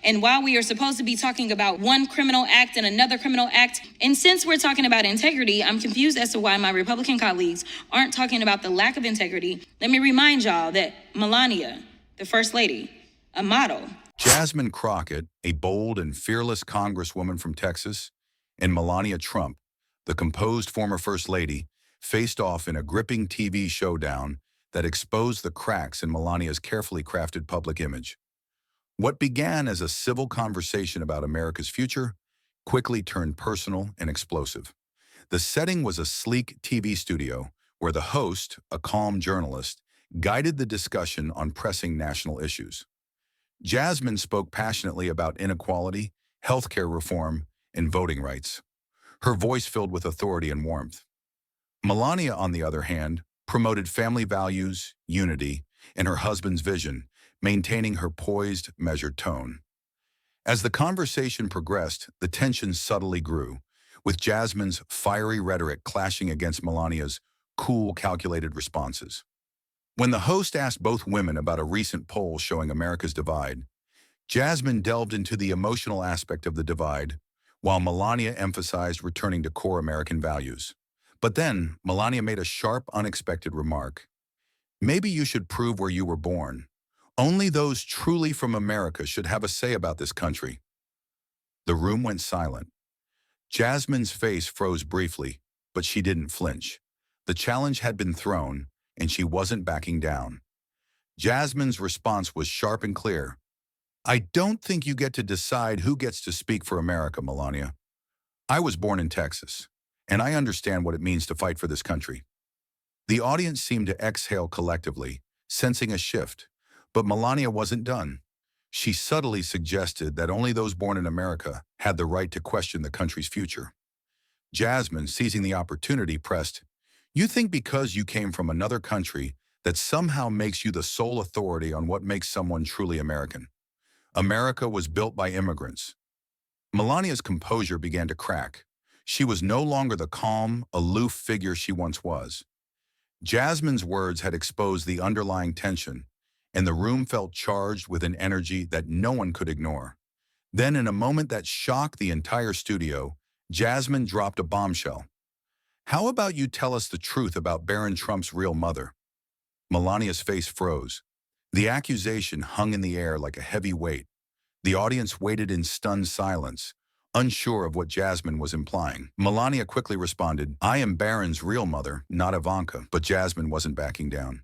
And while we are supposed to be talking about one criminal act and another criminal act, and since we're talking about integrity, I'm confused as to why my Republican colleagues aren't talking about the lack of integrity. Let me remind y'all that Melania, the First Lady, a model. Jasmine Crockett, a bold and fearless Congresswoman from Texas, and Melania Trump, the composed former First Lady, faced off in a gripping TV showdown that exposed the cracks in Melania's carefully crafted public image. What began as a civil conversation about America's future quickly turned personal and explosive. The setting was a sleek TV studio where the host, a calm journalist, guided the discussion on pressing national issues. Jasmine spoke passionately about inequality, healthcare reform, and voting rights, her voice filled with authority and warmth. Melania, on the other hand, promoted family values, unity, and her husband's vision, maintaining her poised, measured tone. As the conversation progressed, the tension subtly grew, with Jasmine's fiery rhetoric clashing against Melania's cool, calculated responses. When the host asked both women about a recent poll showing America's divide, Jasmine delved into the emotional aspect of the divide, while Melania emphasized returning to core American values. But then, Melania made a sharp, unexpected remark. Maybe you should prove where you were born. Only those truly from America should have a say about this country. The room went silent. Jasmine's face froze briefly, but she didn't flinch. The challenge had been thrown, and she wasn't backing down. Jasmine's response was sharp and clear. I don't think you get to decide who gets to speak for America, Melania. I was born in Texas, and I understand what it means to fight for this country. The audience seemed to exhale collectively, sensing a shift. But Melania wasn't done. She subtly suggested that only those born in America had the right to question the country's future. Jasmine, seizing the opportunity, pressed, You think because you came from another country that somehow makes you the sole authority on what makes someone truly American? America was built by immigrants. Melania's composure began to crack. She was no longer the calm, aloof figure she once was. Jasmine's words had exposed the underlying tension, and the room felt charged with an energy that no one could ignore. Then, in a moment that shocked the entire studio, Jasmine dropped a bombshell. How about you tell us the truth about Baron Trump's real mother? Melania's face froze. The accusation hung in the air like a heavy weight. The audience waited in stunned silence, unsure of what Jasmine was implying. Melania quickly responded, I am Baron's real mother, not Ivanka. But Jasmine wasn't backing down.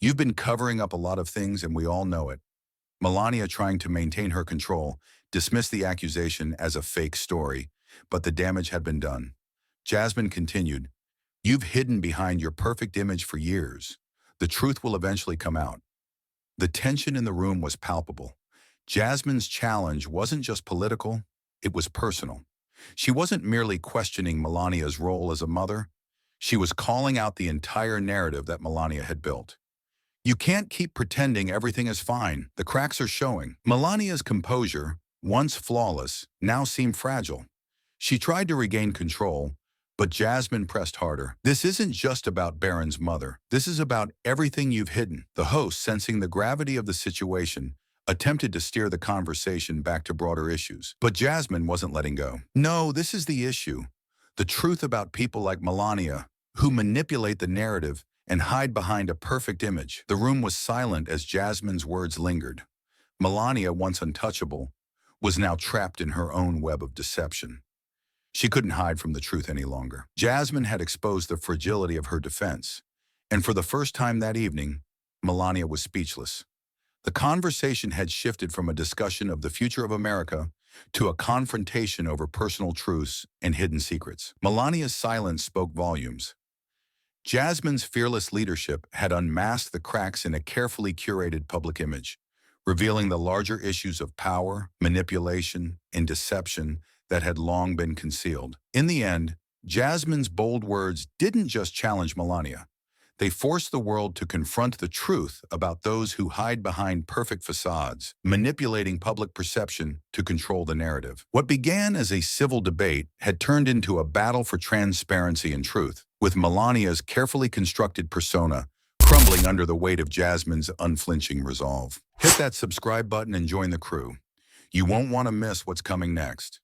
You've been covering up a lot of things, and we all know it. Melania, trying to maintain her control, dismissed the accusation as a fake story, but the damage had been done. Jasmine continued, You've hidden behind your perfect image for years. The truth will eventually come out. The tension in the room was palpable. Jasmine's challenge wasn't just political, it was personal. She wasn't merely questioning Melania's role as a mother. She was calling out the entire narrative that Melania had built. You can't keep pretending everything is fine. The cracks are showing. Melania's composure, once flawless, now seemed fragile. She tried to regain control, but Jasmine pressed harder. This isn't just about Baron's mother. This is about everything you've hidden. The host, sensing the gravity of the situation, attempted to steer the conversation back to broader issues. But Jasmine wasn't letting go. No, this is the issue. The truth about people like Melania, who manipulate the narrative and hide behind a perfect image. The room was silent as Jasmine's words lingered. Melania, once untouchable, was now trapped in her own web of deception. She couldn't hide from the truth any longer. Jasmine had exposed the fragility of her defense, and for the first time that evening, Melania was speechless. The conversation had shifted from a discussion of the future of America to a confrontation over personal truths and hidden secrets. Melania's silence spoke volumes. Jasmine's fearless leadership had unmasked the cracks in a carefully curated public image, revealing the larger issues of power, manipulation, and deception that had long been concealed. In the end, Jasmine's bold words didn't just challenge Melania. They forced the world to confront the truth about those who hide behind perfect facades, manipulating public perception to control the narrative. What began as a civil debate had turned into a battle for transparency and truth, with Melania's carefully constructed persona crumbling under the weight of Jasmine's unflinching resolve. Hit that subscribe button and join the crew. You won't want to miss what's coming next.